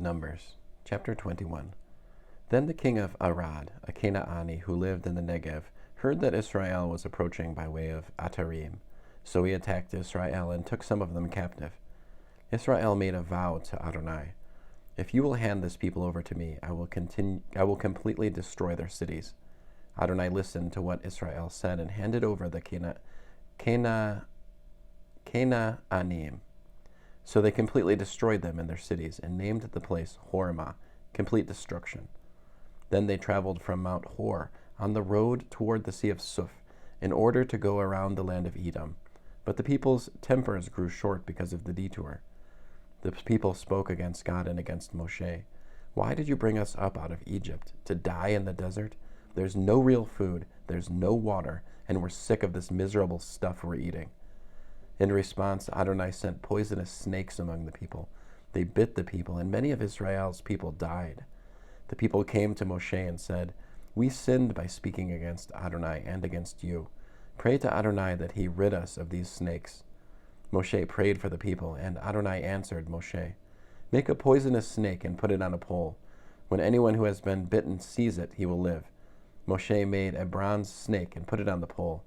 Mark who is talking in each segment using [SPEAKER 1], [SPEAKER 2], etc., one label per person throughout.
[SPEAKER 1] Numbers, chapter 21. Then the king of Arad, a Canaanite who lived in the Negev, heard that Israel was approaching by way of Atarim. So he attacked Israel and took some of them captive. Israel made a vow to Adonai, "If you will hand this people over to me, I will completely destroy their cities." Adonai listened to what Israel said and handed over the Canaanim. So they completely destroyed them and their cities and named the place Hormah, complete destruction. Then they traveled from Mount Hor on the road toward the Sea of Suf in order to go around the land of Edom. But the people's tempers grew short because of the detour. The people spoke against God and against Moshe. "Why did you bring us up out of Egypt to die in the desert? There's no real food, there's no water, and we're sick of this miserable stuff we're eating." In response, Adonai sent poisonous snakes among the people. They bit the people, and many of Israel's people died. The people came to Moshe and said, "We sinned by speaking against Adonai and against you. Pray to Adonai that he rid us of these snakes." Moshe prayed for the people, and Adonai answered Moshe, "Make a poisonous snake and put it on a pole. When anyone who has been bitten sees it, he will live." Moshe made a bronze snake and put it on the pole.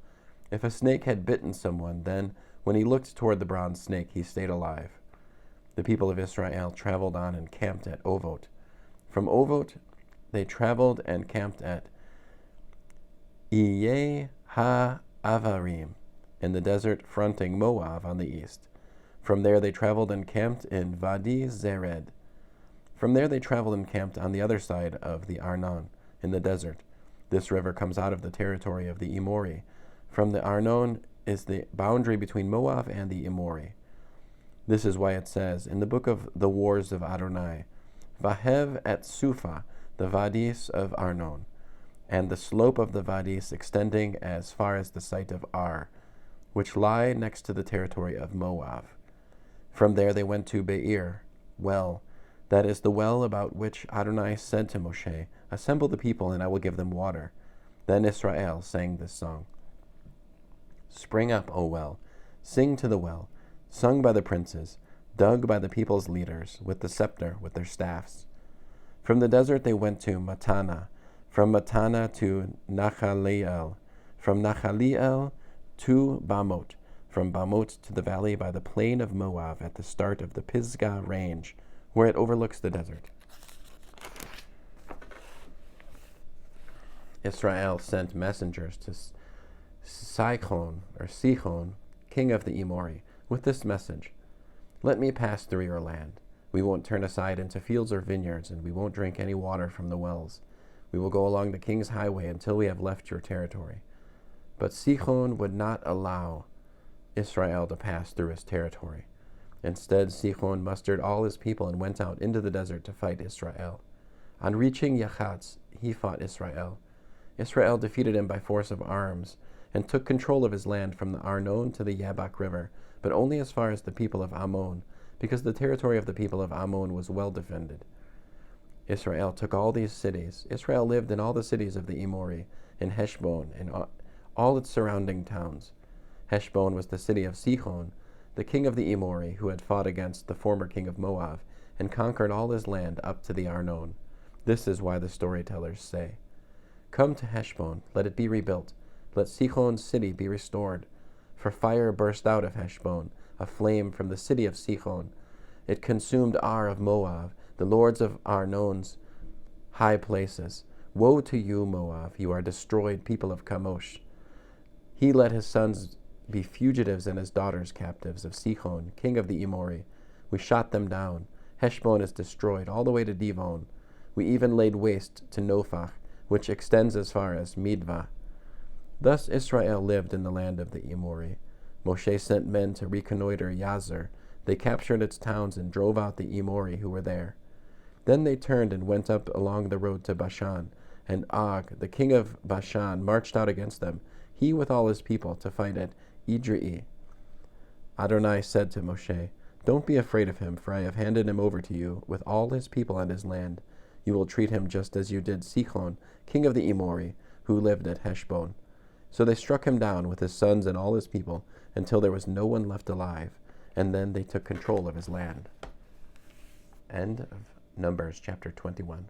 [SPEAKER 1] If a snake had bitten someone, then when he looked toward the bronze snake, he stayed alive. The people of Israel traveled on and camped at Ovot. From Ovot, they traveled and camped at Iye ha-Avarim, in the desert fronting Moab on the east. From there they traveled and camped in Vadi Zered. From there they traveled and camped on the other side of the Arnon, in the desert. This river comes out of the territory of the Emori. From the Arnon is the boundary between Moab and the Emori. This is why it says in the book of the Wars of Adonai, "Vahev et Sufa, the Vadis of Arnon, and the slope of the Vadis extending as far as the site of Ar, which lie next to the territory of Moab." From there they went to Be'er, well, that is the well about which Adonai said to Moshe, "Assemble the people, and I will give them water." Then Israel sang this song. "Spring up, O well, sing to the well, sung by the princes, dug by the people's leaders, with the scepter, with their staffs." From the desert they went to Matana, from Matana to Nachaliel, from Nachaliel to Bamot, from Bamot to the valley by the plain of Moab at the start of the Pisgah range, where it overlooks the desert. Israel sent messengers to Sihon, king of the Emori, with this message: "Let me pass through your land. We won't turn aside into fields or vineyards, and we won't drink any water from the wells. We will go along the king's highway until we have left your territory." But Sihon would not allow Israel to pass through his territory. Instead, Sihon mustered all his people and went out into the desert to fight Israel. On reaching Yachatz, he fought Israel. Israel defeated him by force of arms and took control of his land from the Arnon to the Yabok River, but only as far as the people of Ammon, because the territory of the people of Ammon was well defended. Israel took all these cities. Israel lived in all the cities of the Emori, in Heshbon, and all its surrounding towns. Heshbon was the city of Sihon, the king of the Emori, who had fought against the former king of Moab, and conquered all his land up to the Arnon. This is why the storytellers say, "Come to Heshbon, let it be rebuilt. Let Sihon's city be restored. For fire burst out of Heshbon, a flame from the city of Sihon. It consumed Ar of Moab, the lords of Arnon's high places. Woe to you, Moab, you are destroyed, people of Kamosh. He let his sons be fugitives and his daughters captives of Sihon, king of the Emori. We shot them down. Heshbon is destroyed all the way to Divon. We even laid waste to Nophach, which extends as far as Midvah." Thus Israel lived in the land of the Emori. Moshe sent men to reconnoiter Yazer. They captured its towns and drove out the Emori who were there. Then they turned and went up along the road to Bashan, and Og, the king of Bashan, marched out against them, he with all his people, to fight at Idrei. Adonai said to Moshe, "Don't be afraid of him, for I have handed him over to you with all his people and his land. You will treat him just as you did Sihon, king of the Emori, who lived at Heshbon." So they struck him down with his sons and all his people until there was no one left alive, and then they took control of his land. End of Numbers chapter 21.